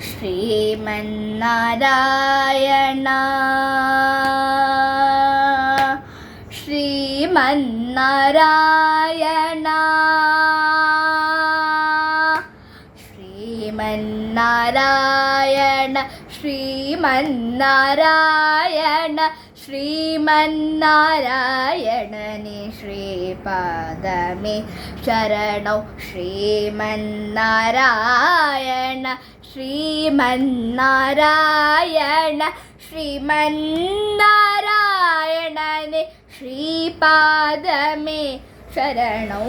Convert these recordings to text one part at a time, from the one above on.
ശ്രീമന്നാരായണ ശ്രീമന്നാരായണ ശ്രീമന്നാരായണ ശ്രീമന്നാരായണ ശ്രീമന്നാരായണനെ ശ്രീപാദമേ ശരണൗ ശ്രീമന്നാരായണ ശ്രീമന്നാരായണ ശ്രീമന്നാരായണനെ ശ്രീപാദമേ ശരണൗ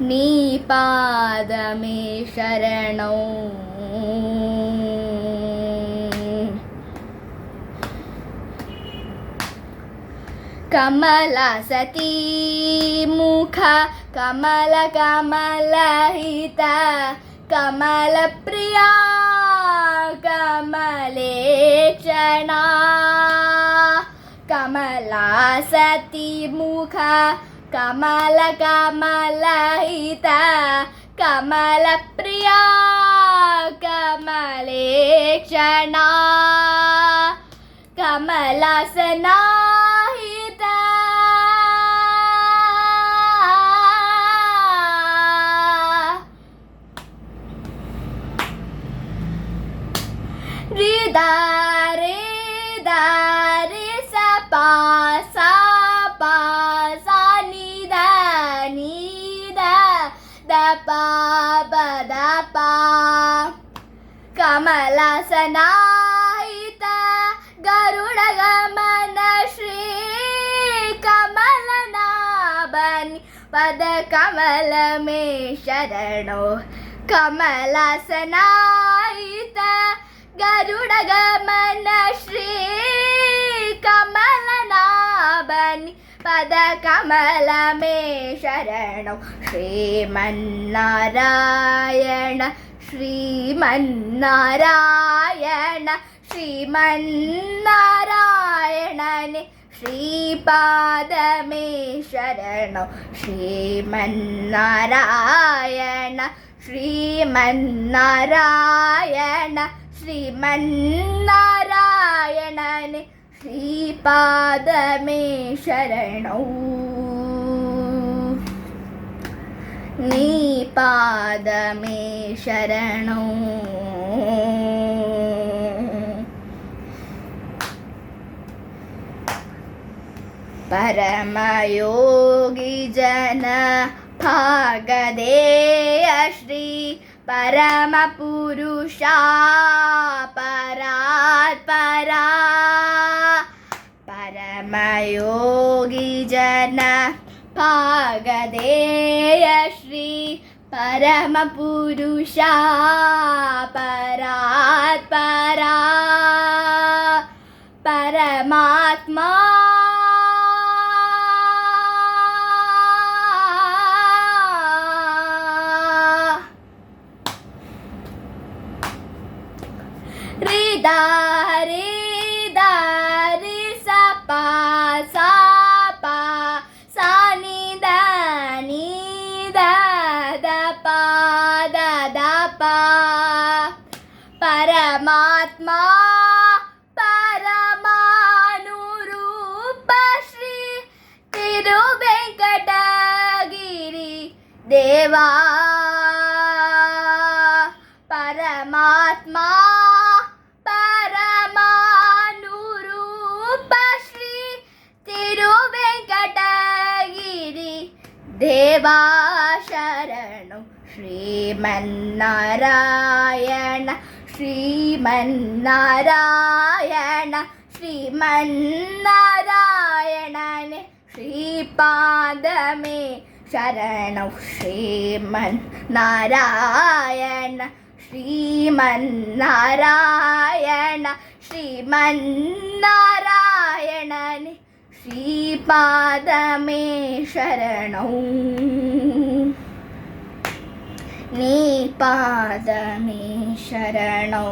നീ പാദമേ ശരണൗ കമലസതി മുഖ കമല കമലഹിത കമലപ്രിയ കമലേക്ഷണ കമലസതി മുഖ കമല കമലഹിത കമലപ്രിയ കമലേക്ഷണ കമലാസനാഹിത രിദാരേ ദാരേ സപാ സപാ സാനിദ നിദ ദപ ബദപ കമലാസനാഹിത ഗരുഡഗമന ശ്രീ കമലനാഭനി പദ കമലമേ ശരണോ കമലാസനാഹിത ഗരുഡഗമന ശ്രീ കമലനാഭനി പദ കമലമേ ശരണോ ശ്രീമന്നാരായണ ശ്രീമന്നാരായണ ശ്രീമന്നാരായണനെ ശ്രീപാദമേ ശരണോ ശ്രീമന്നാരായണ ശ്രീമന്നാരായണ ശ്രീമന്നാരായണനെ ശ്രീപാദമേ ശരണോ നീ പാദമേ ശരണോ പരമയോഗി ജന ഭാഗദേയ ശ്രീ പരമപുരുഷ പരാത്പരാ പരമയോഗി ജന ഭാഗദേയ ശ്രീ പരമപുരുഷ പരാത്പരാ പരമാത്മാ രിദാരേ ദാരേ സപാ സപാ സാനിദ നിദ ദപ ദദപ പരമാത്മാ പരമാനുരൂപ ശ്രീ തിരുവെങ്കടഗിരി ദേവാ പരമാത്മാ ദേവാ ശരണോ ശ്രീമന്നാരായണ ശ്രീമന്നാരായണ ശ്രീമന്നാരായണനെ ശ്രീപാദമേ ശരണോ ശ്രീമന്നാരായണ ശ്രീമന്നാരായണ ശ്രീമന്നാരായണനെ ശ്രീപാദമേ ശരണോ നീ പാദമേ ശരണോ